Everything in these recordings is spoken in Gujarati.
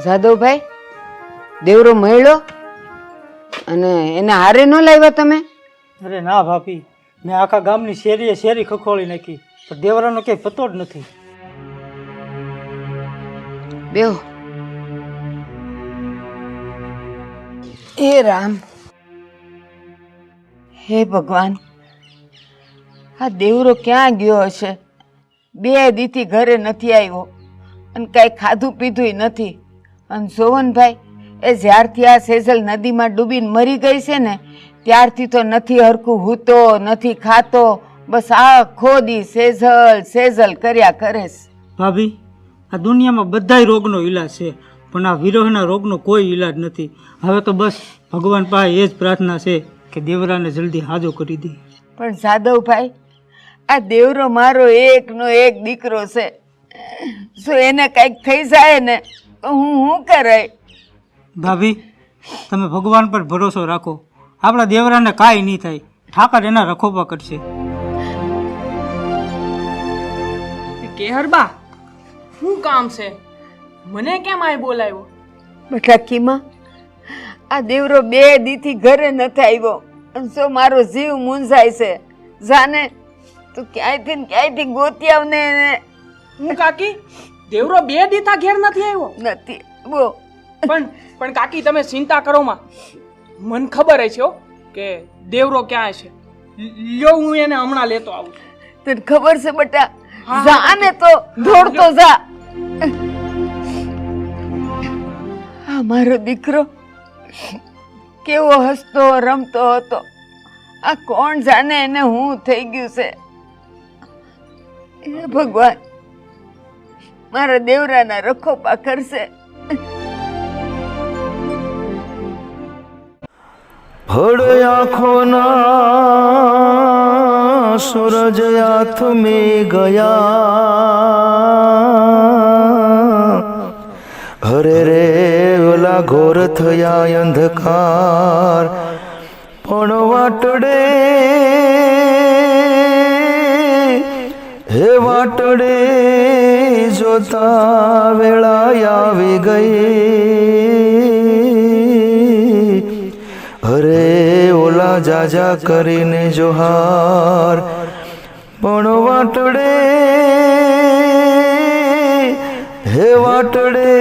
જાદવભાઈ, દેવરો મળ્યો અને એને હારે ન લાવ્યા તમે? અરે ના ભાભી, મેં આખા ગામની શેરીએ શેરી ખખોળી નાખી, પણ દેવરાનો ક્યાંય પતો જ નથી. બેહો. હે રામ, હે ભગવાન, આ દેવરો ક્યાં ગયો હશે? 2 દીથી ઘરે નથી આવ્યો અને કાંઈ ખાધું પીધું નથી. અને સોવનભાઈ, એ જ્યારથી આ સેજલ નદીમાં ડૂબીને મરી ગઈ છે ને ત્યારથી તો નથી હરખું હૂતો, નથી ખાતો, બસ આખો દી સેજલ સેજલ કર્યા કરે છે. ભાભી, આ દુનિયામાં બધાય રોગનો ઈલાજ છે, પણ આ વિરહના રોગનો કોઈ ઈલાજ નથી. હવે તો બસ ભગવાન પાસે એ જ પ્રાર્થના છે કે દેવરાને જલ્દી હાજો કરી દે. પણ જાદવભાઈ, આ દેવરો મારો એકનો એક દીકરો છે. શું એને કંઈક થઈ જાય ને તો હું શું કરે? ભાભી, તમે ભગવાન પર ભરોસો રાખો. આપણા દેવરાને કાંઈ નહીં થાય. ઠાકર એના રખોપા કરશે. કેહરબા, શું કામ છે? મને કેમ આય બોલાવ્યો? બેટા કીમા, આ દેવરો 2 દીથી ઘરે નથી આવ્યો અને શું મારો જીવ મૂંઝાય છે. જાને તું ક્યાંયથી ગોતી આવને. હું કાકી, દેવરો 2 દીથા ઘેર નથી આવ્યો? નથી બો. પણ કાકી, તમે ચિંતા કરો માં. મને ખબર છે હો કે દેવરો ક્યાં છે. લ્યો, હું એને હમણાં લેતો આવું. તને ખબર છે બેટા? હા, જા ને તો દોડતો જા. આ મારો દીકરો કેવો હસતો રમતો હતો. આ કોણ જાણે એને હું થઈ ગયું છે. હે ભગવાન, મારા દેવરાના રખોપા કરશે. ફળ આંખોના સૂરજ હાથ में ગયા, હરે રે ઓલા ઘોર થયા અંધકાર, પણ વાટડે હે વાટડે જોતા વેળા આવી ગઈ. અરે ઓલા જાજા કરીને જોહાર, પણ વાટડે હે વાટડે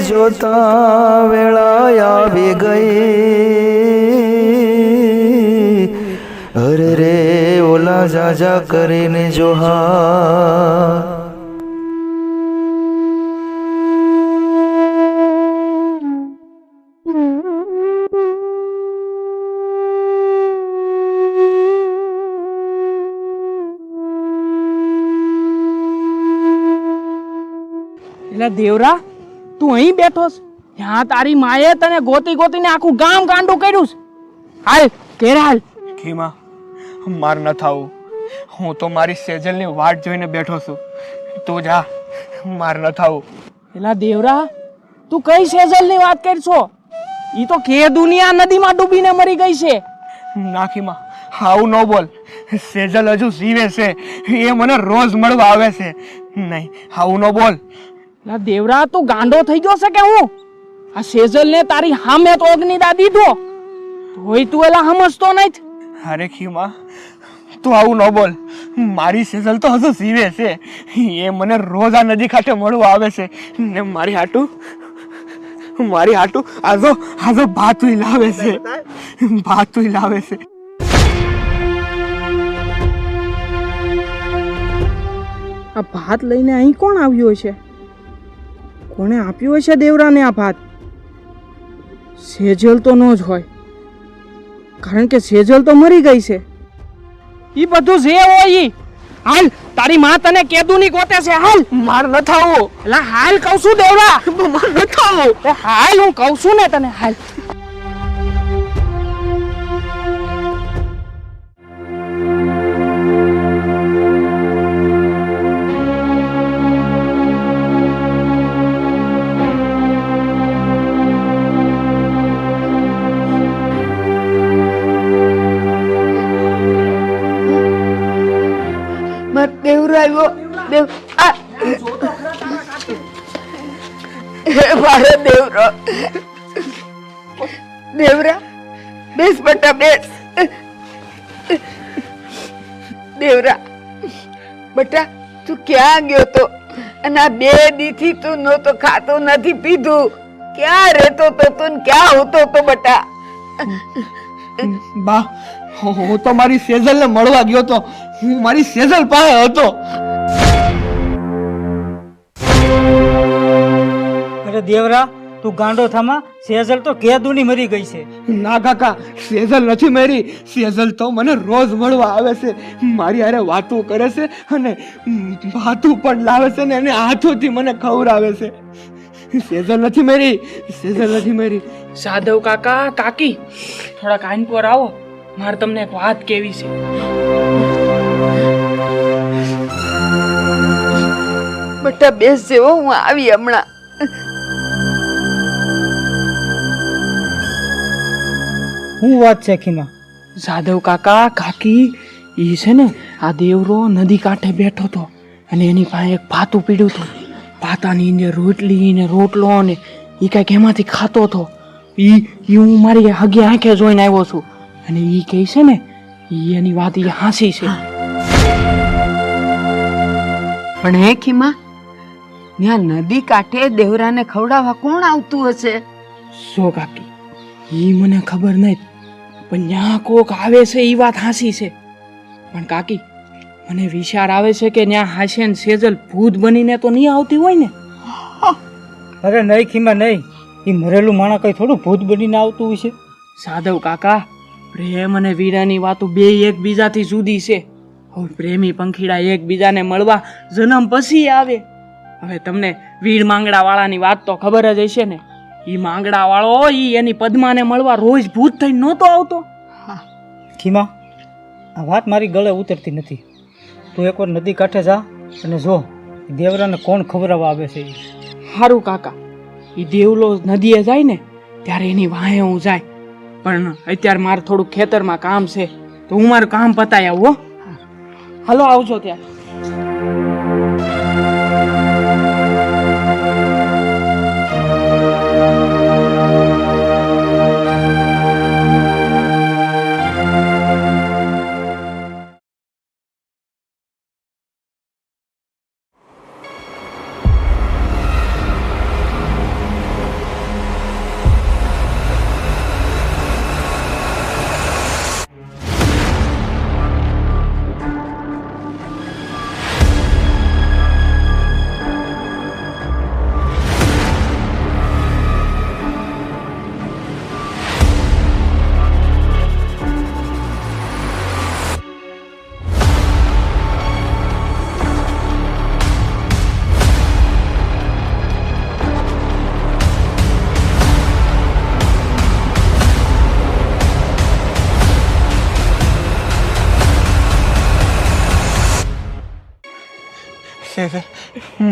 જોતા વેળા આવી ગઈ. અરે રે ઓલા જાજા કરીને જોહાર. એટલે દેવરા, તું અહીં બેઠો છે? ત્યાં તારી માએ તને ગોતી ગોતીને આખું ગામ ગાંડું કર્યું છે. હાલ ઘેર હાલ. ખીમા, માર ન થાવું. હું તો મારી સેજલની વાટ જોઈને બેઠો છું. તું જા, માર ન થાવું. એલા દેવરા, તું કઈ સેજલની વાત કરશો? ઈ તો કે દુનિયા નદીમાં ડૂબીને મરી ગઈ છે. ના ખીમા, આવું ન બોલ. સેજલ હજુ જીવે છે. એ મને રોજ મળવા આવે છે. નહીં, આવું ન બોલ. એલા દેવરા, તું ગાંડો થઈ ગયો છે કે હું? આ સેજલને તારી સામે તો અગ્નિદા દીધો, તોય તું એલા સમજતો નથી. અરે ખીમા, તું આવું ન બોલ. મારી સેજલ તો હજુ જીવે છે. એ મને રોજ આ નદી કાંઠે મળવા આવે છે ને મારી હાટું આજો ભાતુય લાવે છે. ભાતુય લાવે છે. આ ભાત લઈને અહીં કોણ આવ્યો છે? કોણે આપ્યો હશે દેવરાને આ ભાત? સેજલ તો ન જ હોય, કારણ કે સેજલ તો મરી ગઈ છે. ઈ બધું જે હોય ઈ હાલ, તારી માં તને કેદુની ગોતે છે. હાલ, માર ન થાવું. એલા હાલ કહું છું દેવરા, માર ન થાવું. હાલ, હું કહું છું ને તને, હાલ. દેવરો આવ્યો. દેવ, આ હે મારો દેવરો. દેવરા બેસ બેટા બેસ. દેવરા બેટા તું ક્યાં ગયો તો? અને આ 2 દીથી તું નહોતો ખાતો, નથી પીધું. ક્યાં રહેતો તો તું ને ક્યાં હોતો તો બેટા? બા, હું તો મારી સેજલને મળવા ગયો તો. હું મારી સેજલ પાસે હતો. અરે દેવરા, તું ગાંડો થામા. સેજલ તો કેદુની મરી ગઈ છે. ના કાકા, સેજલ નથી મારી. સેજલ તો મને રોજ મળવા આવે છે, મારી હારે વાતો કરે છે અને ભાતું પણ લાવે છે ને એને હાથોથી મને ખવડાવે છે. સેજલ નથી મારી, સેજલ નથી મારી. સાધવ કાકા કાકી થોડા કાન પર આવો, મારે તમને એક વાત કેવી છે. બેટા બેસ જેવો, હું આવી હમણાં. શું વાત છે ખીમા? સાધવ કાકા કાકી ઈ છે ને આ દેવરો નદી કાંઠે બેઠો હતો અને એની પાસે એક ભાતું પીડ્યું હતું. ભાતાની અંદર રોટલી ને રોટલો ને ઈ કાંઈક એમાંથી ખાતો હતો. ઈ હું મારી હગી આંખે જોઈને આવ્યો છું અને ઈ કહે છે ને ઈ એની વાત ઈ હાંસી છે. પણ હે ખીમા, ત્યાં નદી કાંઠે દેવરાને ખવડાવવા કોણ આવતું હશે? સો કાકી ઈ મને ખબર નહીં, પણ ત્યાં કોક આવે છે ઈ વાત હાંસી છે. પણ કાકી મને વિચાર આવે છે કે ત્યાં હાશે ને સેજલ ભૂત બનીને તો નહીં આવતી હોય ને? અરે નહીં ખીમા નહીં, એ મરેલું માણસ કઈ થોડું ભૂત બનીને આવતું હોય છે. સાધવ કાકા, પ્રેમ અને વીરાની વાતો બે એકબીજાથી જુદી છે. હવે પ્રેમી પંખીડા એકબીજાને મળવા જન્મ પછી આવે. હવે તમને વીર માંગડા વાળાની વાત તો ખબર જ હશે ને. ઈ માંગડા વાળો ઈ એની પદ્માને મળવા રોજ ભૂત થઈને નહોતો આવતો. ખીમા, આ વાત મારી ગળે ઉતરતી નથી. તું એકવાર નદી કાંઠે જા અને જો દેવરાને કોણ ખવડાવવા આવે છે. હારું કાકા, ઈ દેવલો નદીએ જાય ને ત્યારે એની વાહે હું જાય. પણ અત્યારે મારે થોડું ખેતરમાં કામ છે તો હું મારું કામ પતાઈ આવું હો. હાલો આવજો ત્યાં.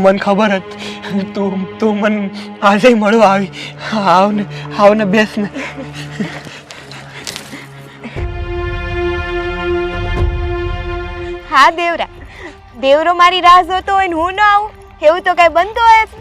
મને ખબર હતી તું મને આજે મળવા આવી. આવને બેસ ને. હા દેવરા, દેવરો મારી રાહ જોતો હોય ને હું ન આવું એવું તો કઈ બનતું હોય છે?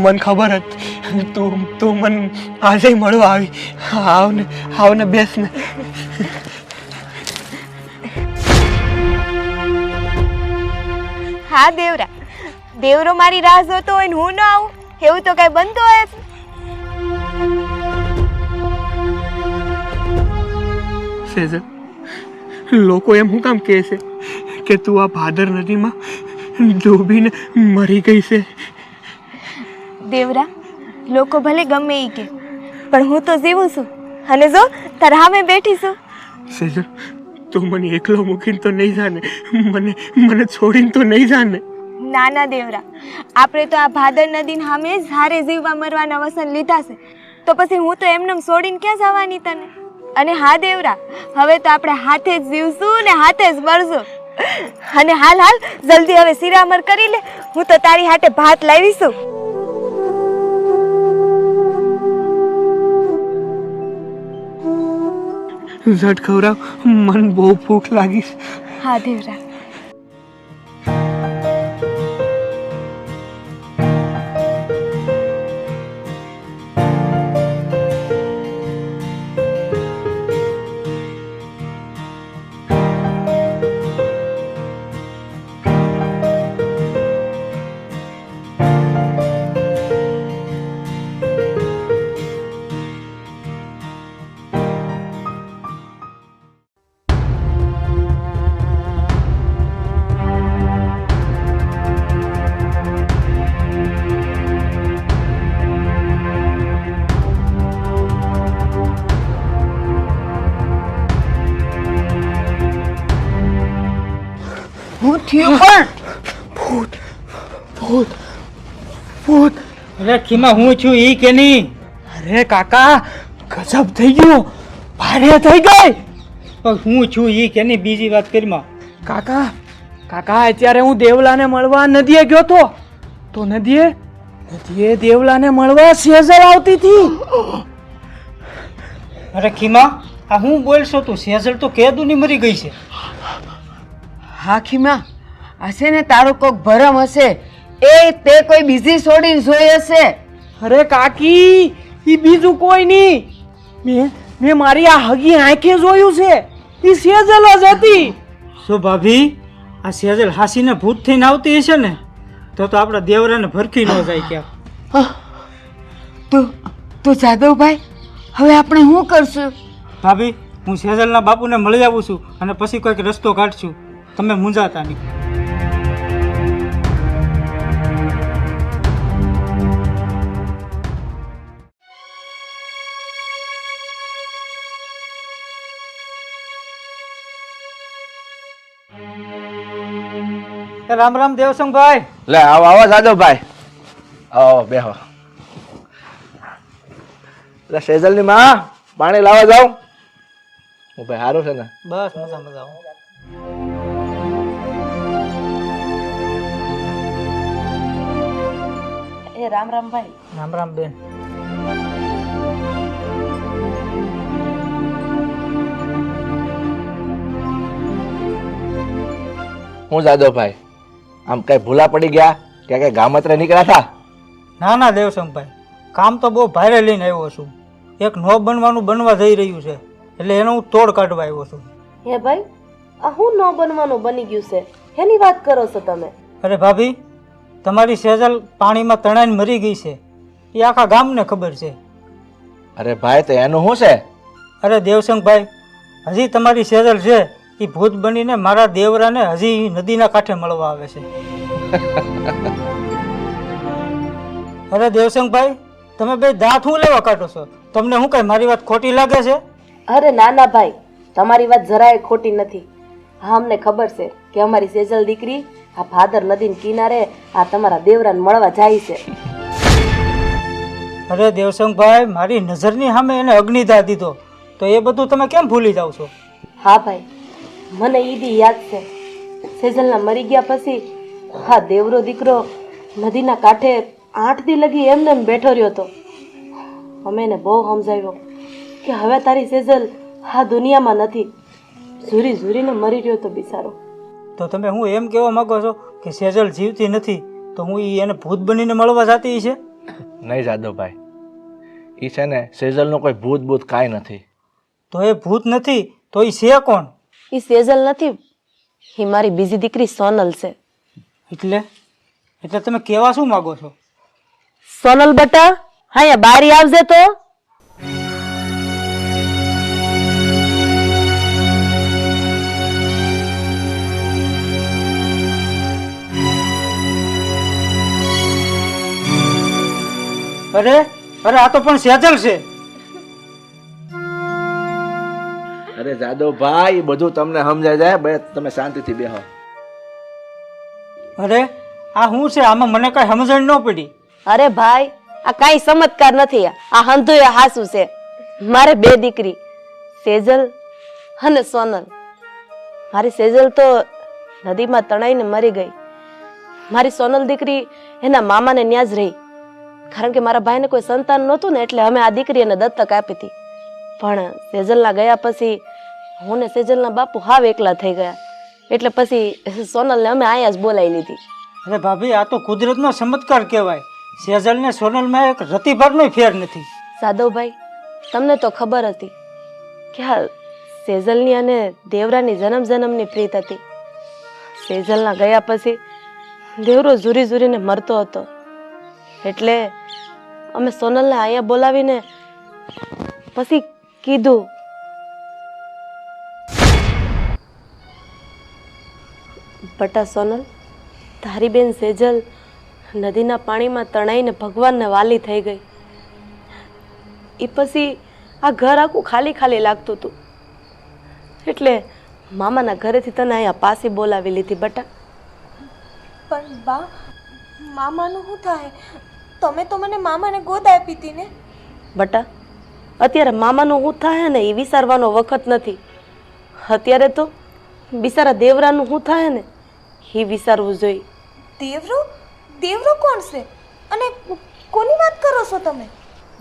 મને ખબર હતી તું મને આજે મળવા આવી. આવને બેસ ને. હા દેવરા, દેવરો મારી રાહ જોતો હોય ને હું ન આવું એવું તો કઈ બનતું હોય છે? સેજલ, લોકો એમ શું કામ કહે છે કે તું આ ભાદર નદીમાં ડૂબીને મરી ગઈ છે? દેવરા, લોકો ભલે ગમે એ કે, પણ હું તો જીવું છું અને જો તારા સામે બેઠી છું. સેજલ, તું મને એકલો મૂકીને તો નહીં જાને, મને છોડીને તો નહીં જાને. ના ના દેવરા, આપણે તો આ ભાદર નદીને સામે જ હારે જીવવા મરવાના વસન લીધા છે, તો પછી હું તો એમને છોડીને ક્યાં જવાની તને? અને હા દેવરા, હવે તો આપણે હાથે જ જીવશું ને હાથે જ મરશું. અને હાલ હાલ જલ્દી હવે શિરામર કરી લે, હું તો તારી હાટે ભાત લાવીશું. ઝટ ખવડાવ, મને બહુ ભૂખ લાગી છે. હા દેવરા. હું થયું પણ ભૂત! અરે ખીમા, હું છું ઈ કે નહીં? અરે કાકા, ગજબ થઈ ગયું, ભારે થઈ ગઈ. પણ હું છું ઈ કે નહીં, બીજી વાત કરીમાં. કાકા અત્યારે હું દેવલાને મળવા નદીએ ગયો તો નદીએ દેવલાને મળવા સેજલ આવતી હતી. અરે ખીમા, આ હું બોલશો તું? સેજલ તો કેદુની મરી ગઈ છે. હા ખીમા, હશે ને તારો કોક ભરમ હશે, એ તે કોઈ બીજી છોડીને જોઈ હશે. અરે કાકી, ઈ બીજું કોઈ નહીં, મેં મારી આ હગી આંખે જોયું છે, ઈ સેજલ જ હતી. શું ભાભી, આ સેજલ હાસીને ભૂત થઈને આવતી હશે ને? તો આપણા દેવરાને ભરખી ન જાય ક્યાં. તો જાદવભાઈ, હવે આપણે શું કરશું? ભાભી, હું સેજલના બાપુને મળી આવું છું અને પછી કોઈક રસ્તો કાઢશું, તમે મૂંઝાતા નહીં. રામ રામ દેવસંગભાઈ. લે આવો આવો જાદવભાઈ, આવો બેહો. લે સેજલની માં, પાણી લાવવા જાઉં? હું ભાઈ સારું છે ને? બસ મજા મજા. એ રામ રામ ભાઈ. રામ રામ બેન. હું જાદવભાઈ, આમ કઈ ભૂલા પડી ગયા કે કઈ ગામત્રે નીકળ્યા હતા? ના ના દેવસંગભાઈ, કામ તો બહુ ભારે લઈને આવ્યો છું. એક નો બનવાનું બનવા જઈ રહ્યું છે, એટલે એનો હું તોડ કાઢવા આવ્યો છું. હે ભાઈ, આ હું ન બનવાનું બની ગયું છે, એની વાત કરો છો તમે? અરે ભાભી, તમારી સેજલ પાણીમાં તણાઈને મરી ગઈ છે, એ આખા ગામને ખબર છે. અરે ભાઈ, તો એનું શું છે? અરે દેવસંગભાઈ, હજી તમારી સેજલ છે એ ભૂત બનીને મારા દેવરાને હજી નદીના કાંઠે મળવા આવે છે. અરે દેવસંગભાઈ, તમે બે દાંત હું લેવા કાઢો છો? તમને શું કઈ મારી વાત ખોટી લાગે છે? અરે ના ના ભાઈ, તમારી વાત જરાય ખોટી નથી. હા, અમને ખબર છે કે અમારી સેજલ દીકરી આ ભાદર નદીના કિનારે આ તમારા દેવરાને મળવા જાય છે. અરે દેવસંગભાઈ, મારી નજરની સામે એને અગ્નિદાહ દીધો, તો એ બધું તમે કેમ ભૂલી જાવ છો? હા ભાઈ, મને ઈ બી યાદ છે. સેજલના મરી ગયા પછી હા દેવરો દીકરો નદીના કાંઠે 8 દી લગી એમને એમ બેઠો રહ્યો હતો. અમે એને બહુ સમજાવ્યો કે હવે તારી સેજલ આ દુનિયામાં નથી. ઝૂરી ઝૂરીને મરી રહ્યો તો બિચારો. તો તમે હું એમ કહેવા માંગો છો કે સેજલ જીવતી નથી, તો હું એને ભૂત બનીને મળવા જતી છે? નહીં જાદવભાઈ, એ છે ને સેજલનો કોઈ ભૂત કાંઈ નથી. તો એ ભૂત નથી તો એ છે કોણ? ઈ સેજલ નથી, ઈ મારી બીજી દીકરી સોનલ છે. એટલે તમે કહેવા શું માંગો છો? સોનલ બટા, હા બારી આવજે તો. અરે અરે આ તો પણ સેજલ છે. અરે જાદવભાઈ એ બધું તમને સમજાય જાય, બે તમે શાંતિથી બેહો. અરે આ શું છે? આમાં મને કઈ સમજણ ન પડી. અરે ભાઈ, આ કાંઈ ચમત્કાર નથી, આ હંધુય હાસુ છે. મારે બે દીકરી, સેજલ અને સોનલ. મારી સેજલ તો નદીમાં તણાઈને મરી ગઈ. મારી સોનલ દીકરી એના મામાને ન્યા જ રહી, કારણ કે મારા ભાઈને કોઈ સંતાન નહોતું ને, એટલે અમે આ દીકરી એને દત્તક આપી હતી. પણ સેજલના ગયા પછી હું ને સેજલના બાપુ હાવ એકલા થઈ ગયા, એટલે પછી સોનલને અમે અહીંયા જ બોલાવી લીધી. અરે ભાભી, આ તો કુદરતનો ચમત્કાર કહેવાય. સેજલ ને સોનલમાં એક રતિભરનો ફેર નથી. સાદવભાઈ, તમને તો ખબર હતી કે આ સેજલની અને દેવરાની જન્મ જન્મની પ્રીત હતી. સેજલના ગયા પછી દેવરો ઝૂરી ઝૂરીને મરતો હતો, એટલે અમે સોનલને અહીંયા બોલાવીને પછી કીધું, બટા સોનલ, તારી બેન સેજલ નદીના પાણીમાં તણાઈને ભગવાનને વાલી થઈ ગઈ. એ પછી આ ઘર આખું ખાલી ખાલી લાગતું હતું, એટલે મામાના ઘરેથી તને અહીંયા પાછી બોલાવી લીધી બટા. પણ બા, મામાનું શું થાય? તમે તો મને મામાને ગોદ આપી હતી ને. બટા, અત્યારે મામાનું શું થાય ને એ વિચારવાનો વખત નથી. અત્યારે તો બિચારા દેવરાનું શું થાય ને એ વિચારવું જોઈએ. દેવરો? દેવરો કોણ છે? અને કોની વાત કરો છો તમે?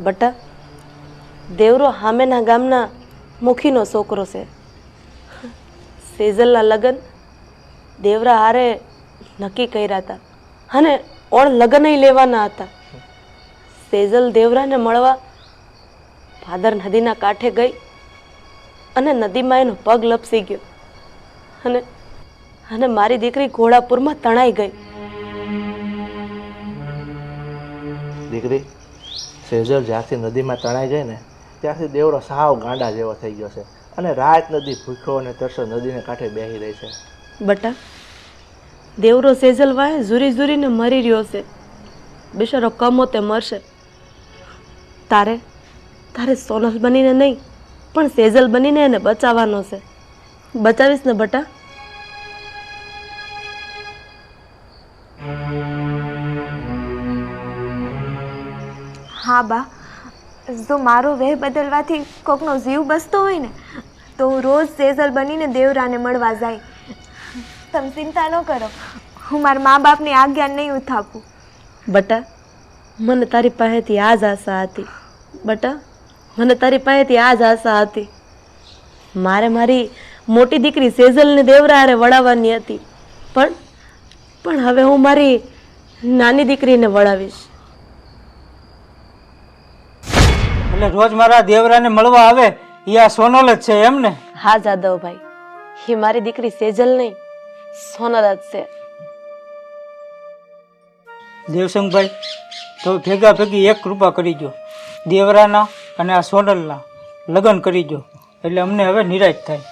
બટા, દેવરો હામેના ગામના મુખીનો છોકરો છે. સેજલના લગ્ન દેવરા હારે નક્કી કર્યા હતા અને ઓણ લગ્ન લેવાના હતા. સેજલ દેવરાને મળવા ભાદર નદીના કાંઠે ગઈ અને નદીમાં એનો પગ લપસી ગયો અને મારી દીકરી ઘોડાપુરમાં તણાઈ ગઈ. દીકરી, સેજલ જ્યારથી નદીમાં તણાઈ ગઈ ને ત્યારથી દેવરો સાવ ગાંડા જેવો થઈ ગયો છે, અને રાત નદી ભૂખ્યો અને તરસો નદીને કાંઠે બેસી રહી છે. બટા, દેવરો સેજલ વાહે ઝૂરી ઝૂરીને મરી રહ્યો છે. બિચારો કમોતે મરશે. તારે સોનલ બનીને નહીં પણ સેજલ બનીને એને બચાવવાનો છે. બચાવીશ ને બટા? હા બા, જો મારો વેહ બદલવાથી કોકનો જીવ બચતો હોય ને તો હું રોજ સેજલ બનીને દેવરાને મળવા જાય. તમે ચિંતા ન કરો, હું મારા મા બાપની આજ્ઞા નહીં ઉથાપું. બટા, મને તારી પાસેથી આ જ આશા હતી. બટા, મને તારી પાસેથી આ જ આશા હતી. મારે મારી મોટી દીકરી સેજલને દેવરા હારે વળાવવાની હતી, પણ હવે હું મારી નાની દીકરીને વળાવીશ. એટલે રોજ મારા દેવરાને મળવા આવે એ આ સોનલ જ છે એમ ને? હા જાદવભાઈ, એ મારી દીકરી સેજલ નહીં, સોનલ જ છે. દેવસંગભાઈ, તો ભેગા ભેગી એક કૃપા કરી દો, દેવરાના અને આ સોનલના લગ્ન કરી દો, એટલે અમને હવે નિરાશ થાય.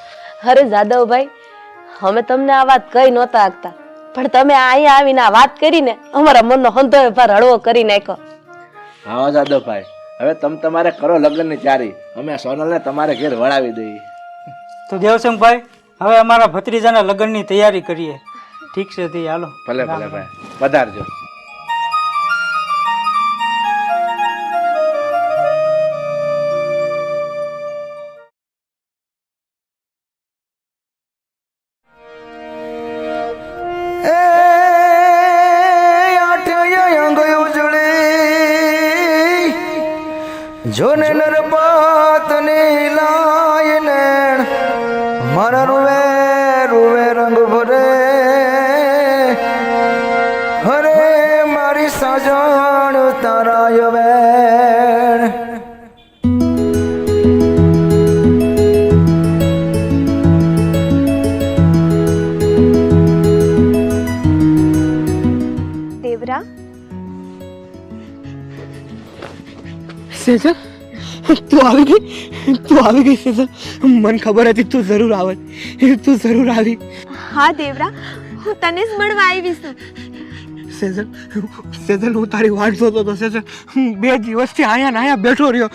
અરે જાદવભાઈ, અમે તમને આ વાત કહી નહોતા આગતા, પણ તમે અહીંયા આવીને આ વાત કરીને અમારા મનનો હંધો ભાર હળવો કરી નાખ્યો. હા જાદવભાઈ, હવે તમે તમારે કરો લગ્નની તૈયારી, અમે સોનલને તમારે ઘેર વળાવી દઈએ. તો દેવસંગભાઈ, હવે અમારા ભત્રીજાના લગ્નની તૈયારી કરીએ. ઠીક છે, તે હાલો. ભલે ભલે ભાઈ, પધારજો. જોને નરપાતની લાયને મારા રૂવે રૂવે રંગ ભરે, હરે મારી સાજણ તારા વેણ. દેવરા, સેજલ, તું આવી ગઈ સેજલ. મને ખબર હતી તું જરૂર આવત, તું જરૂર આવી. હા દેવરા, હું તને જ મળવા આવી છું. સેજલ, સેજલ હું તારી વાટ જોતો હતો સેજલ. હું 2 દિવસથી અહીંયા ને અહીંયા બેઠો રહ્યો.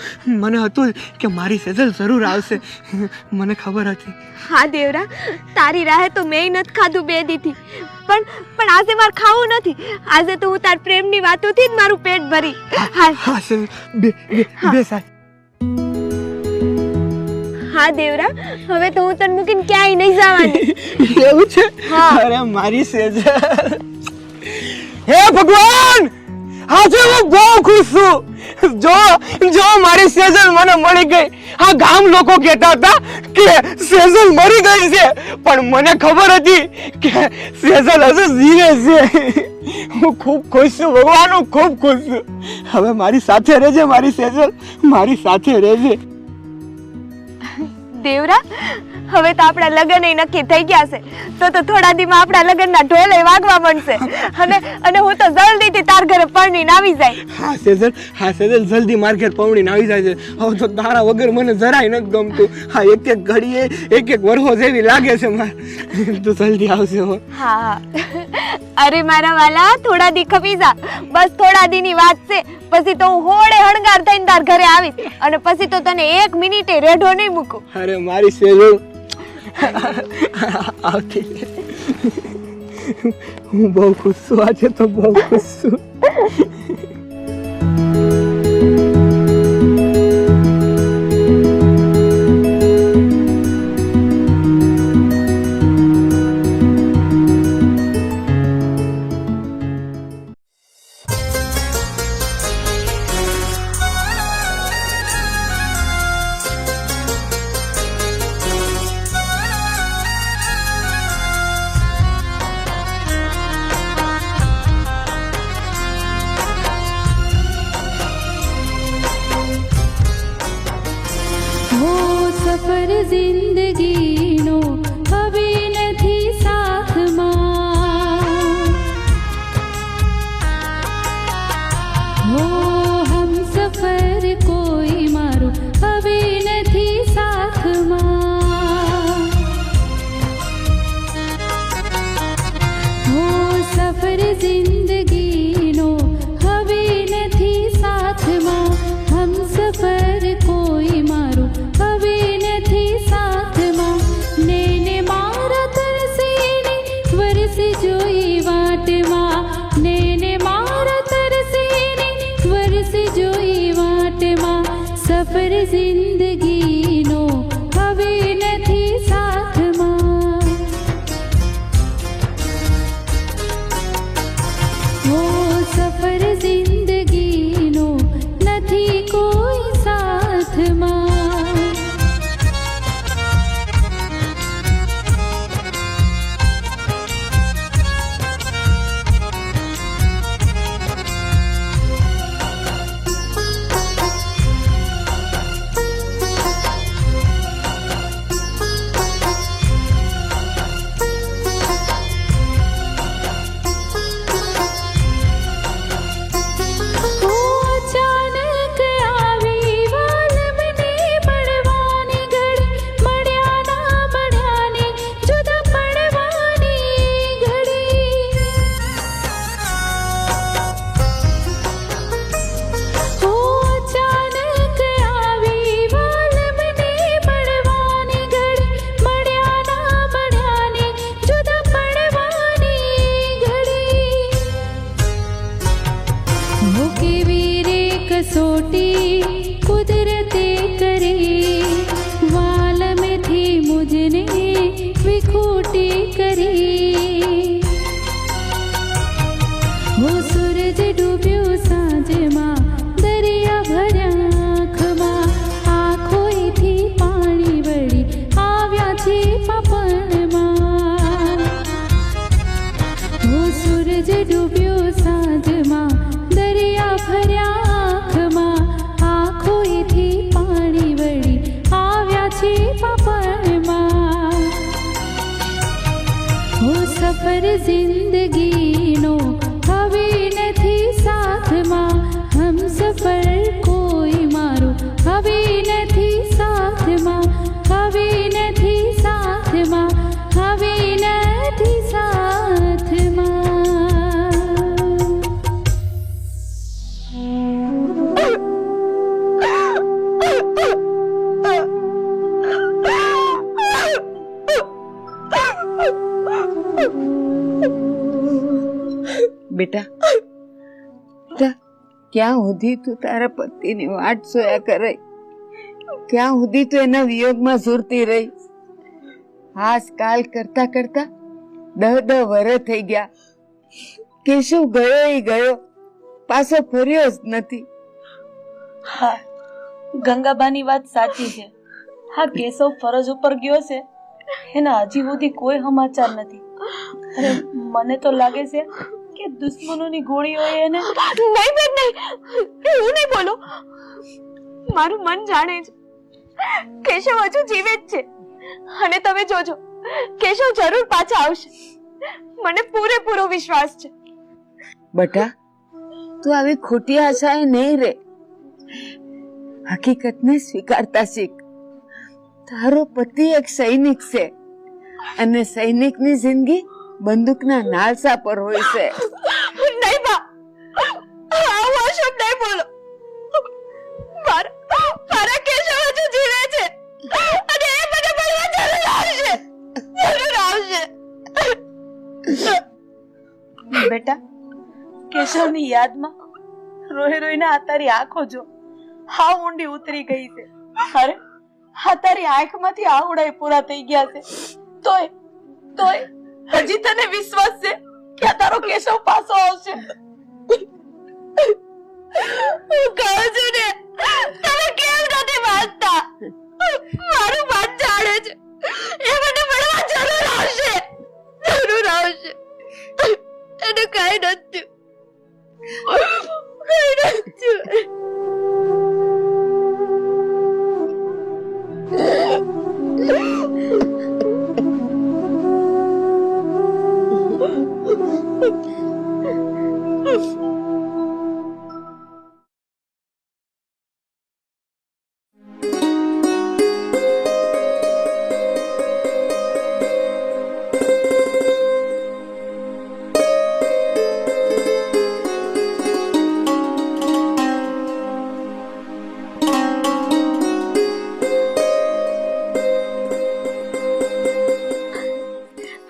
મને હતું કે મારી સેજલ જરૂર આવશે. મને ખબર હતી. હા દેવરા, તારી રાહે તો મેં નથી ખાધું 2 દીથી, પણ આજે મારે ખાવું નથી. આજે તો હું તાર પ્રેમની વાતોથી જ મારું પેટ ભરી. હા સેજલ, બે સાહેબ. હા દેવરા, હવે તો હું તને મૂકીને ક્યાંય નહીં જવાની. એવું છે? હા. અરે મારી સેજલ, હે ભગવાન, આજે હું બહુ ખુશ છું. જો મારી સેજલ મને મળી ગઈ. આ ગામ લોકો કહેતા હતા કે સેજલ મરી ગઈ છે, પણ મને ખબર હતી કે સેજલ હજુ જીવે છે. હું ખૂબ ખુશ છું ભગવાન, હું ખૂબ ખુશ છું. હવે મારી સાથે રહેજે મારી સેજલ, મારી સાથે રહેજે. દેવરા, હવે તો આપણા લગ્ન નક્કી થઈ ગયા છે. તો થોડા દીમાં આપણા લગ્નના ઢોલે વાગવા માંડશે, અને હું તો જલ્દીથી તાર ઘરે પરણીને આવી જાય. હા સેજલ, જલ્દી માર ઘેર પવણીને આવી જાય છે. હવે તો તારા વગર મને જરાય નથી ગમતું. હા, એક ઘડીએ એક વરહો જેવી લાગે છે માર. તું જલ્દી આવશે હો. હા, અરે મારા વાલા, થોડા દી ખપી જા. બસ થોડા દીની વાત છે. પછી તો હું હોળે હણગાર થઈને તાર ઘરે આવીશ, અને પછી તો તને 1 મિનિટે રેઢો નહીં મૂકું. અરે મારી સેજલ આવતી. હું બહુ ખુશ છું આજે, તો બહુ ખુશ છું. સફર જિંદગીનો હવે નથી સાથમાં, હો હમ સફર કોઈ મારું હવે નથી સાથમાં, હો સફર જિંદગીનો હવે નથી સાથમાં, હમ સફર કોઈ મારું હવે નથી સાથમાં. નેને મારા તરસીને વરસી જોઈ વાટમાં, નેને મારા તરસીને વરસી જોઈ વાટમાં. સફર જિંદગીનો હવે નથી સાથમાં, ઓ સફર જિંદગીનો નથી કોઈ સાથમાં. कसोटी कुदरते करे वाल में थी मुझने विखूटी करे, वो सूरज डूब्यो सांझમાં દરિયા ભર્યા આંખમાં, આંખોથી પાણી વળી આવ્યા છે પાપણમાં, वो सूरज डूब्यो सांझમાં દરિયા ભર્યા આંખમાં, આંખોથી પાણી વળી આવ્યા છે પાપણમાં. ઓ સફર જિંદગીનો હવે નથી સાથમાં, હમ સફર કોઈ મારું હવે નથી સાથમાં, હવે નથી સાથમાં, હવે નથી સાથમાં. બેટા ક્યાં સુધી તું તારા પતિની વાટ જોયા કરે? ક્યાં સુધી તું એના વિયોગમાં ઝૂરતી રહી? હાસ કાલ કરતા કરતા 10 વર્ષ થઈ ગયા. કેશવ ગયો ઈ ગયો, પાછો ફર્યો જ નથી. હા, ગંગાબાની વાત સાચી છે. હા, કેશવ ફરજ ઉપર ગયો છે, એના હજી સુધી કોઈ સમાચાર નથી. અરે મને તો લાગે છે કે દુશ્મનોની ગોળીઓએ એને... નહીં બેન નહીં, હું નહીં બોલું. મારું મન જાણે છે કેશવ હજુ જીવે જ છે અને તમે જોજો કેશવ જરૂર પાછા આવશે. મને પૂરેપૂરો વિશ્વાસ છે. બટા તું આવી ખોટી આશાએ નહીં રે. હકીકતને સ્વીકારતા શીખ. તારો પતિ એક સૈનિક છે અને સૈનિકની જિંદગી બંદૂકના નાલસા પર હોય છે. નહીં બા, આવો શબ્દ નહીં બોલો. મારા કેશવ હજુ જીવે છે અને એ મને મળવા જરૂર આવશે, જરૂર આવશે. બેટા, કેશવની યાદમાં રોઈ રોઈને આ તારી આંખો જો હાવ ઊંડી ઉતરી ગઈ છે. અરે આ તારી આંખમાંથી આહુડાઈ પૂરા થઈ ગયા છે. તોય તોય હજી તને વિશ્વાસ છે કે આ તારો કેશવ પાછો આવશે? હું કહું છું ને, તમે કેમ નથી માનતા? મારું મન જાણે છે એ મને મળવા જરૂર આવશે, જરૂર આવશે. એને કઈ નથી, કઈ નથી.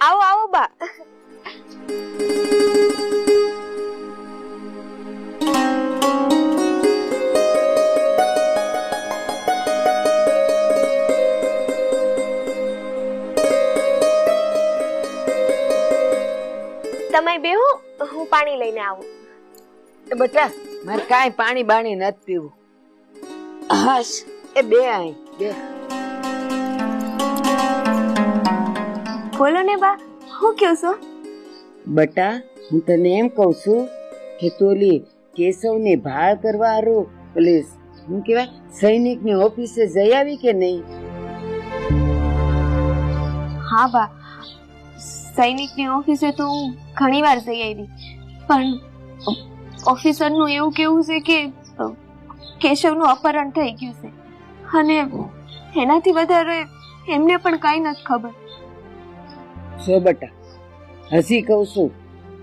આવો આવો બા. તમે બેહો, હું પાણી લઈને આવું. બેટા મારે કાંઈ પાણી બાણી નથી પીવું. હાશ એ બે આય બે. બોલો ને બા, હું કહું છું? બટા હું તને એમ કઉ છું કે તોલી કેશવની ભાળ કરવા હારું પોલીસ હું કહેવાય સૈનિકની ઓફિસે જઈ આવી કે નહીં? હા બા, સૈનિકની ઓફિસે તો હું ઘણી વાર જઈ આવી, પણ ઓફિસરનું એવું કેવું છે કે કેશવનું અપહરણ થઈ ગયું છે અને એનાથી વધારે એમને પણ કાંઈ નથી ખબર. જો બટા હસી કઉ છું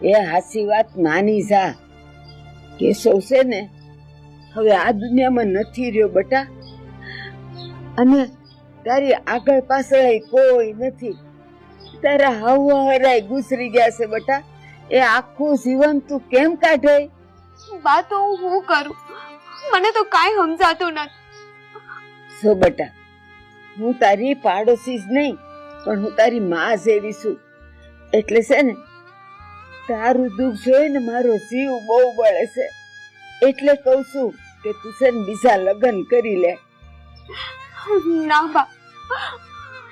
એ હાસી વાત માની જા. કેશવ છે ને હવે આ દુનિયામાં નથી રહ્યો બટા, અને તારી આગળ પાછળ કોઈ નથી. તારા હાવ હરાય ગુસરી ગયા છે બટા. એ આખું જીવન તું કેમ કાઢે? બા તો હું કરું, મને તો કાંઈ સમજાતું નથી. સો બટા હું તારી પાડોશી જ નહીં પણ હું તારી માં જેવી છું. એટલે છે ને તારું દુઃખ જોઈને મારો જીવ બહુ બળે છે. એટલે કઉ છું કે તું છે ને બીજા લગ્ન કરી લે. ના બા,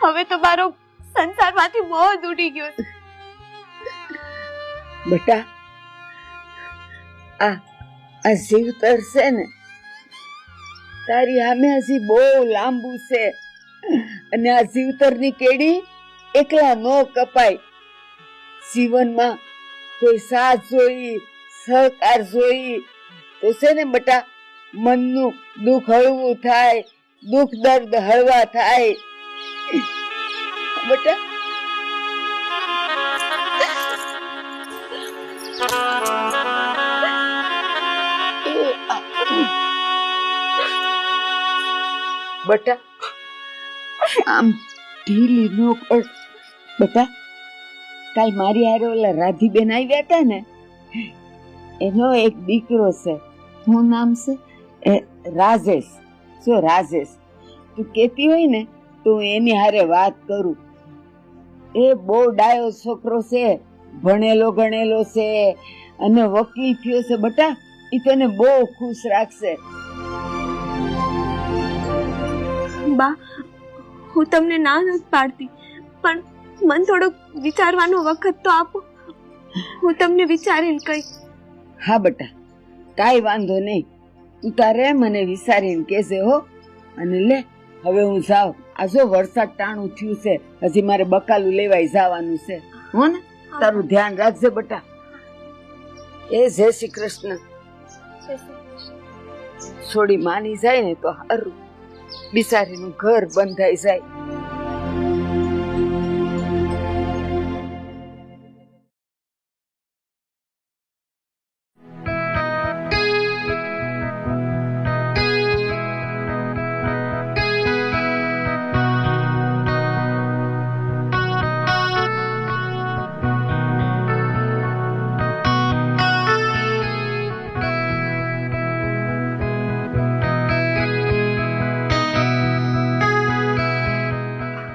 હવે તો મારો સંસારમાંથી મોહ ઉડી ગયો છે. બેટા આ જીવતર છે ને તારી સામે હજી બહુ લાંબુ છે, અને આ જીવતરની કેડી એકલા ન કપાય. જીવનમાં કોઈ સાથ જોઈ, સહકાર જોઈ તો છે ને બેટા મનનું દુઃખ હળવું થાય, દુઃખ દર્દ હળવા થાય બેટા. બેટા આમ ઢીલી નો પડ બેટા, કાલ મારી હારે ઓલા રાધીબેન આવ્યા હતા ને, એનો એક દીકરો છે, શું નામ છે? રાજેશ. જો રાજેશ, તું કેતી હોય ને તો હું એની હારે વાત કરું. એ બહુ ડાયો છોકરો છે, ભણેલો ગણેલો છે અને વકીલ થયો છે. બટા, એ તને બહુ ખુશ રાખશે. બા, હું તમને ના નથી પાડતી, પણ મને થોડોક વિચારવાનો વખત તો આપો. હું તમને વિચારીને કહીશ. હા બટા, કાંઈ વાંધો નહીં, તું તારે મને વિચારીને કહેશે હો. અને લે, હવે હું જાઉં. આ જો વરસાદ ટાણું થયું છે, હજી મારે બકાલું લેવાય જવાનું છે. હો ને, તારું ધ્યાન રાખજે બટા. એ જય શ્રી કૃષ્ણ. છોડી માની જાય ને તો સારું, બિચારીનું ઘર બંધાઈ જાય.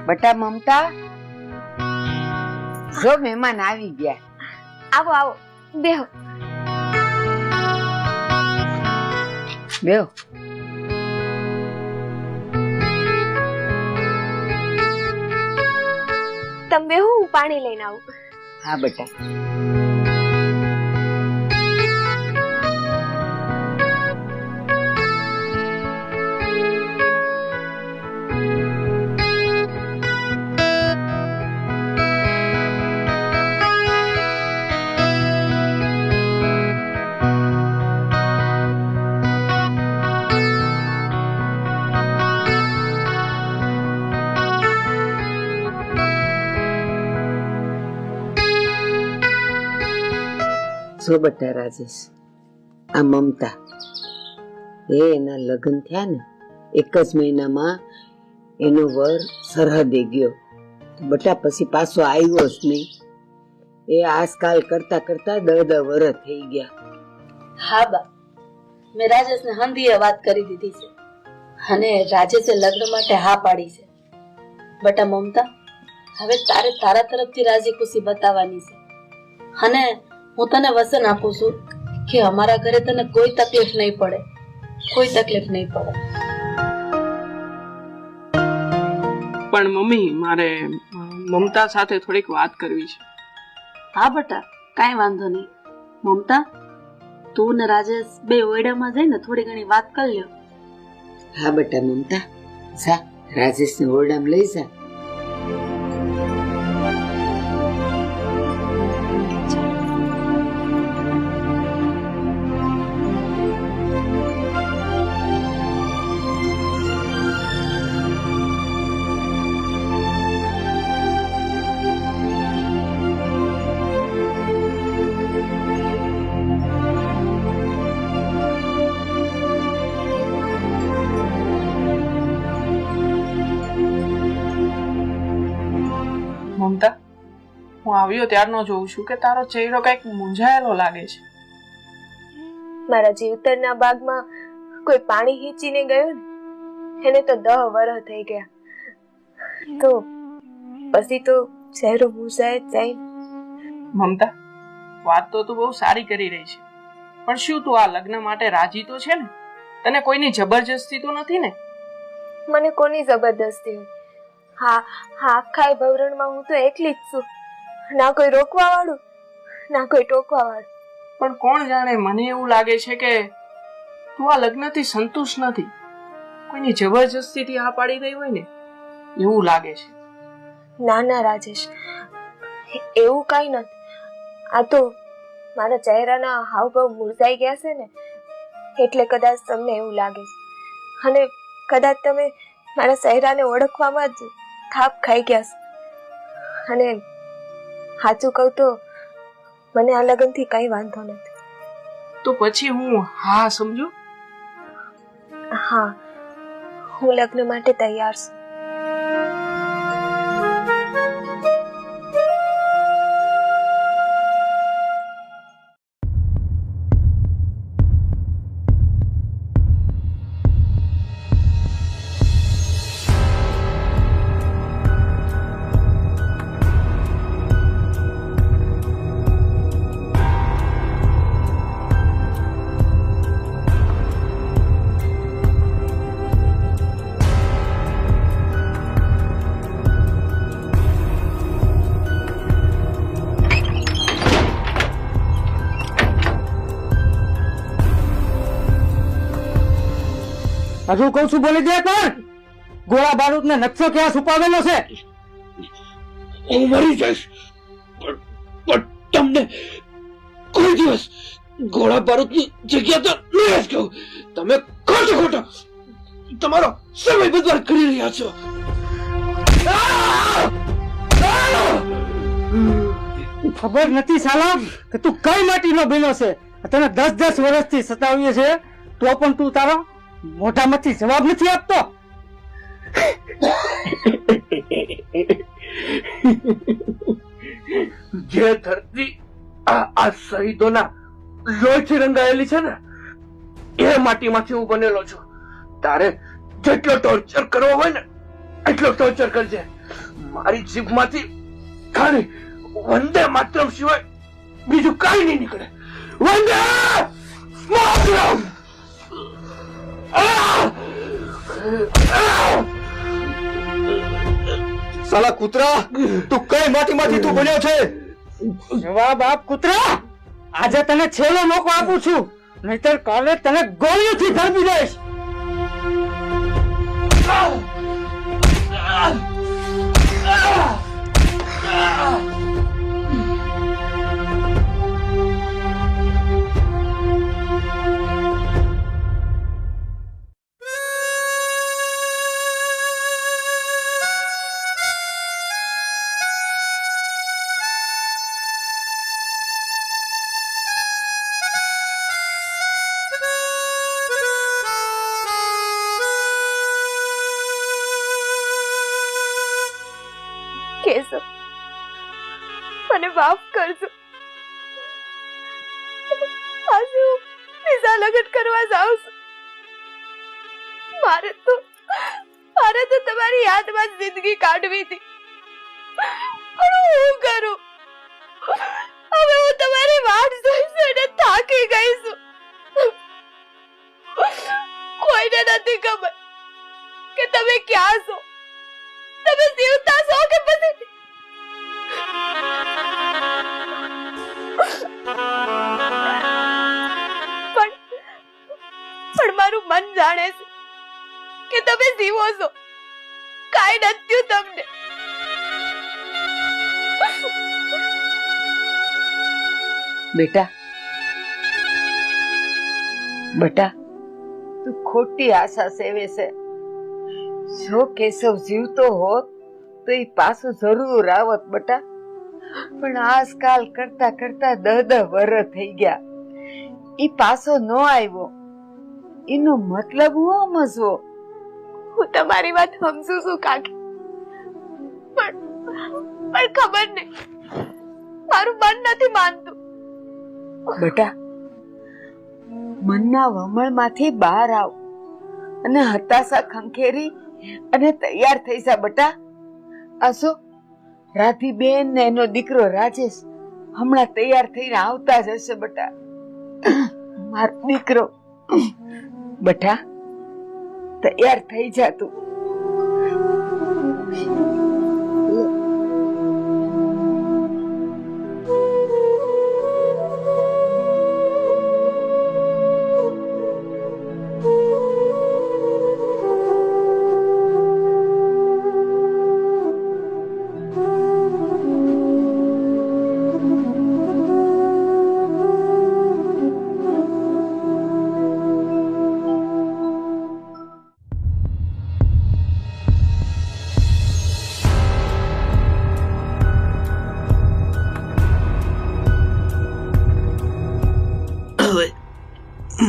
બટા મમતા, જો મહેમાન આવી ગયા. આવો આવો, બેહો. બેહો. તમે બેહો, હું પાણી લઈને આવું. હા બટા. જો બટા રાજેશ, આ મમતા, એના લગ્ન થયા ને એક જ મહિનામાં એનો વર સરહદે ગયો. બટા પછી પાછો આવ્યો જ નહીં. એ આજકાલ કરતા કરતા 10 વર્ષ થઈ ગયા. હા બા, મેં રાજેશને હંધીએ વાત કરી દીધી છે અને રાજેશે લગ્ન માટે હા પાડી છે. બટા મમતા, હવે તારે તારા તરફથી રાજી ખુશી બતાવવાની છે અને હું તને વચન આપું છું કે અમારા ઘરે તને કોઈ તકલીફ નહીં પડે, કોઈ તકલીફ નહીં પડે. પણ મમ્મી, મારે મમતા સાથે થોડીક વાત કરવી છે. હા બટા, કાંઈ વાંધો નહીં. મમતા, તું ને રાજેશ બે ઓરડામાં જઈને થોડી ઘણી વાત કરી લ્યો. હા બટા મમતા, જા રાજેશને ઓરડામાં લઈ જા. મમતા, હું આવ્યો ત્યારનો જોઉં છું કે તારો ચહેરો કઈક મૂંઝાયેલો લાગે છે. મારા જીવતરના બાગમાં કોઈ પાણી હીચીને ગયું ને, એને તો 10 વર્ષ થઈ ગયા. તો પછી તો ચહેરો મૂંઝાય જ જાય. મમતા, વાત તો તું બહુ સારી કરી રહી છે, પણ શું તું આ લગ્ન માટે રાજી તો છે ને? તને કોઈની જબરજસ્તી તો નથી ને? મને કોની જબરદસ્તી હોય? હા હા, આખા ભવરણમાં હું તો એકલી જ છું. ના કોઈ રોકવા વાળું, ના કોઈ ટોકવા વાળું. પણ કોણ જાણે, મને એવું લાગે છે કે તું આ લગ્નથી સંતુષ્ટ નથી, કોઈની જબરજસ્તીથી આ પાડી રહી હોય ને એવું લાગે છે. ના ના રાજેશ, એવું કાંઈ નથી. આ તો મારા ચહેરાના હાવભાવ મુરઝાઈ ગયા છે ને, એટલે કદાચ તમને એવું લાગે છે. અને કદાચ તમે મારા ચહેરાને ઓળખવામાં જ થાપ ખાઈ ગયા છે. અને સાચું કહું તો મને આ લગ્નથી કંઈ વાંધો નથી. તો પછી હું હા સમજુ? હા, હું લગ્ન માટે તૈયાર છું. હજુ કહું છું બોલી દે પણ ગોળા બારૂદ ને નકશો ક્યાં છુપાવેલો છે? હું મરી જઈશ પણ તમને કોઈ દિવસ ગોળા બારૂદની જગ્યા તો નહીં જ કહું. તમે ખોટો તમારો સમય બરબાદ કરી રહ્યા છો. ખબર નથી સાલા કે તું કઈ માટીનો બન્યો છે. તને 10 વર્ષથી સતાવીએ છે તો પણ તું તારા મોઢામાંથી જવાબ નથી આપતો. જે ધરતી આ શહીદોના લોહીથી રંગાયેલી છે ને એ માટીમાંથી હું બનેલો છું. તારે જેટલો ટોર્ચર કરવો હોય ને એટલો ટોર્ચર કરજે. મારી જીભમાંથી ખાલી વંદે માતરમ સિવાય બીજું કાંઈ નહીં નીકળે. વંદે માતરમ! સાલા કૂતરા, તું કઈ માટીમાંથી તું બન્યો છે? જવાબ આપ કૂતરા. આજે તને છેલ્લો મોકો આપું છું, નહીતર કાલે તને ગોળીઓથી ધરબી દઈશ. કેશવ, મને માફ કરજો. આજે હું બીજા લગ્ન કરવા જાઉં છું. મારે તો તમારી યાદમાં જિંદગી કાઢવી હતી, પણ હું શું કરું? હવે હું તમારી વાટ જોઈશ અને થાકી ગઈ છું. કોઈને નથી ખબર કે તમે ક્યાં છો. તમે જીવતા છો કે પછી પણ મારું મન જાણે છે કે તમે જીવો છો. કાંઈ નથી તમને. બેટા તું ખોટી આશા સેવે છે. જો કેશવ જીવતો હોત તો એ પાછું જરૂર આવત બેટા, પણ આજકાલ કરતા કરતા 10 વર્ષ થઈ ગયા. એ પાછો ન આવ્યો. એનો મતલબ હું સમજવો. હું તમારી વાત સમજુ છું કાકી, પણ ખબર નહીં, મારું મન નથી માનતું. બેટા મનના વમળમાંથી બહાર આવ અને હતાશા ખંખેરી અને તૈયાર થઈ જા બેટા. આસો રાધીબેન ને એનો દીકરો રાજેશ હમણાં તૈયાર થઈને આવતા જ હશે બેટા. મારો દીકરો બેટા તૈયાર થઈ જા તું.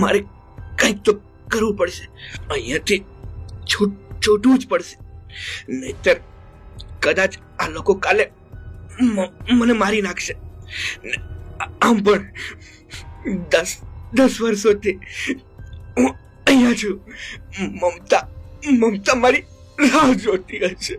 મારે કંઈક તો કરવું પડશે. અહીંયાથી છૂટવું જ પડશે, નહીતર કદાચ આ લોકો કાલે મને મારી નાખશે. આમ પણ 10 વર્ષોથી હું અહીંયા છું. મમતા મારી રાહ જોતી હશે.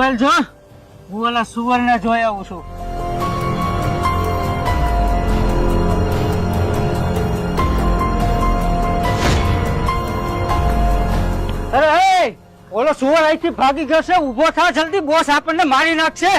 મોબાઈલ જો, હું ઓલા સુવર્ણ જોઈ આવું છું. અરે હે, ઓલો સુવર અહીંથી ભાગી ગયો છે. ઊભો થા જલ્દી, બોસ આપણને મારી નાખશે.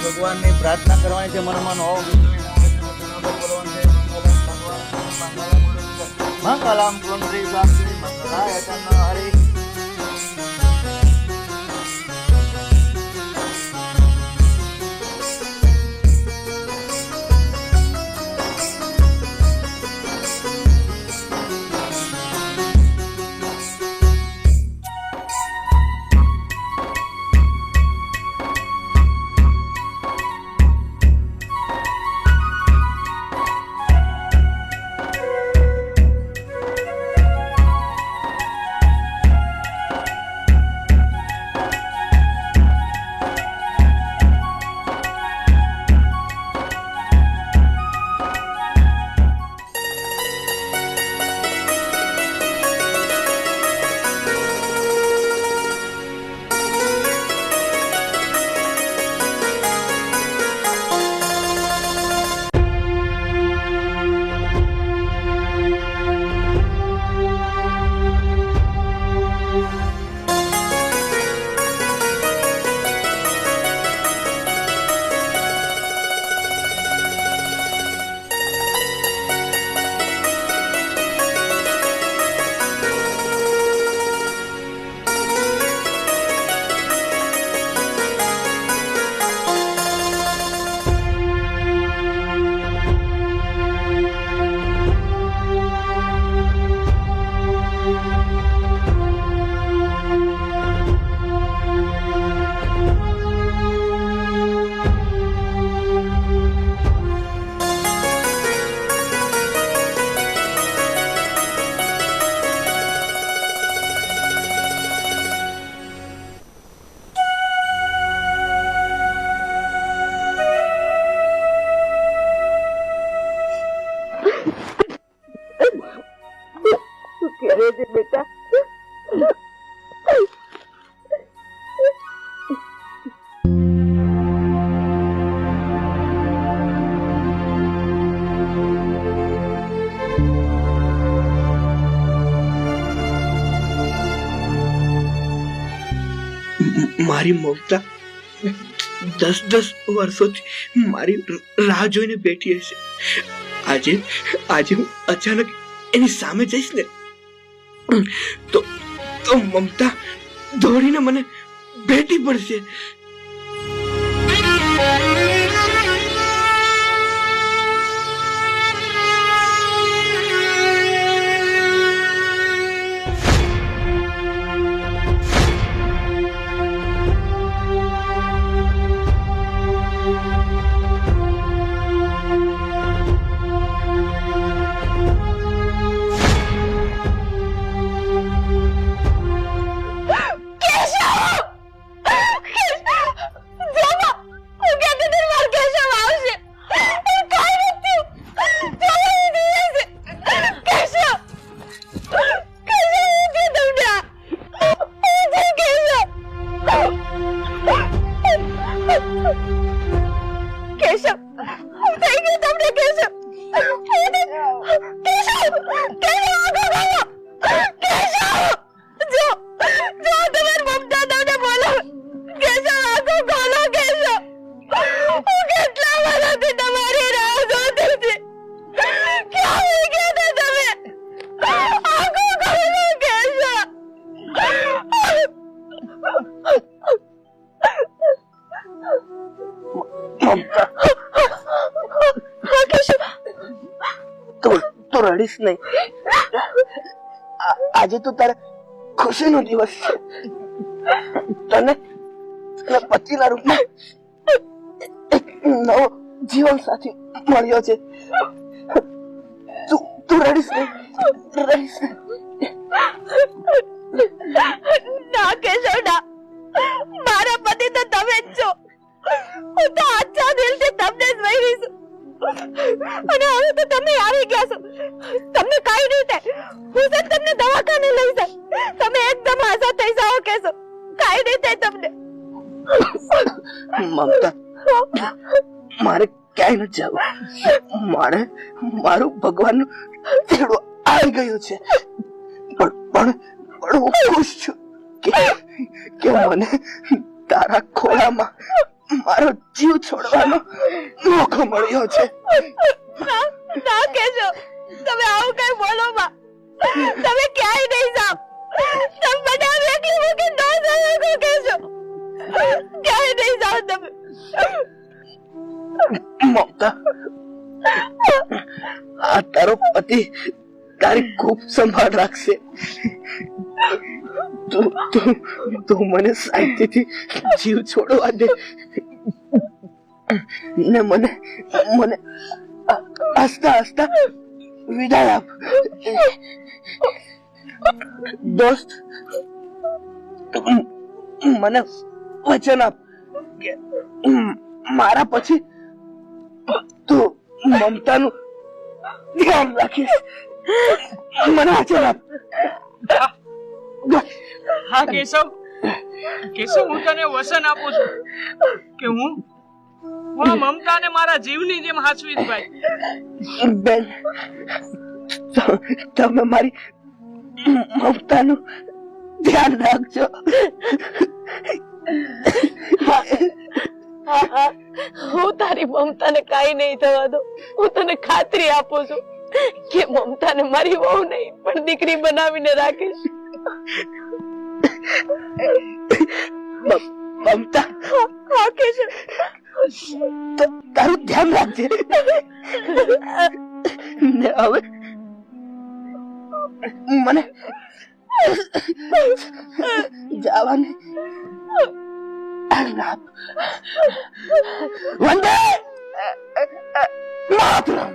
ભગવાનની પ્રાર્થના કરવાની છે મનમાં હોવ મંગલમ કુંડ્રી પ્રાપ્તિ મંગલાય તન્ન હરિ. મારી મમતા 10 વર્ષોથી મારી રાહ જોઈને બેઠી હશે. આજે હું અચાનક એની સામે જઈશ ને તો મમતા દોડીને મને ભેટી પડશે. તો રડીશ નહીં. આજે તો તારે ખુશીનો દિવસ છે. તને પતિના રૂપમાં એક નવો જીવન સાથી મળ્યો છે. તું રડીશ નહીં. ના કેશવ ના, મારા પતિ તો તમે જ છો. હું તો આછા દિલથી તમને જ વહી છું. અને હવે તો તમે આવી ગયા છો. તમને કાઈ નહીં થાય. હું સર તમને દવાખાને લઈ જાય. તમે એકદમ આઝાદ થઈ જાઓ કેશવ. કાઈ નહીં થાય તમને. મમતા, મારે ક્યાંય નથી જવું. મારું ભગવાનનું તેડો આવી ગયો છે. પણ હું ખુશ છું કે મને તારા ખોળામાં મારો જીવ છોડવાનો મોકો મળ્યો છે. ના કેજો, તમે આવું કઈ બોલો માં. તમે ક્યાંય નહીં જાઓ. તમે મને એકલી મૂકી ન જાઓ કેજો. ક્યાંય નહીં જાઓ તમે. મમતા, આ તારો પતિ તારી ખૂબ સંભાળ રાખશે. તું મને શાંતિથી જીવ છોડવા દે ને મને હસતા હસતા વિદાય આપ. દોસ્ત, મને વચન આપ કે મારા પછી તું મમતાનું ધ્યાન રાખીશ. મને વચન આપ. હા કેશવ, હું તને વચન આપું છું કે હું મમતાને મારા જીવની જેમ હાચવીશ ભાઈ. બેન, તમે મારી મમતાનું ધ્યાન રાખજો. હું તારી મમતાને કાઈ નહીં થવા દો. હું તને ખાતરી આપું છું કે મમતાને મારી વહુ નહીં પણ દીકરી બનાવીને રાખીશ. મમતા, તારું ધ્યાન રાખજે. ને હવે મને જવાની વંદે માતરમ.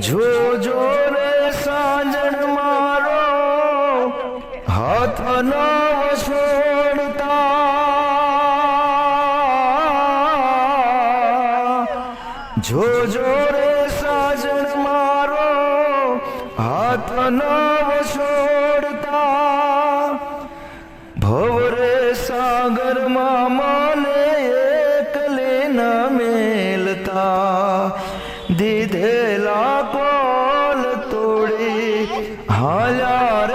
જો જો રે સાંજણ મારો હાથ ન છોડતા. જો જો રે હાથ નવ છોડતા ભવરે સાગરમાં મને એકલે ન મેલતા દીધેલા કોલ તોડી હાલ્યા રે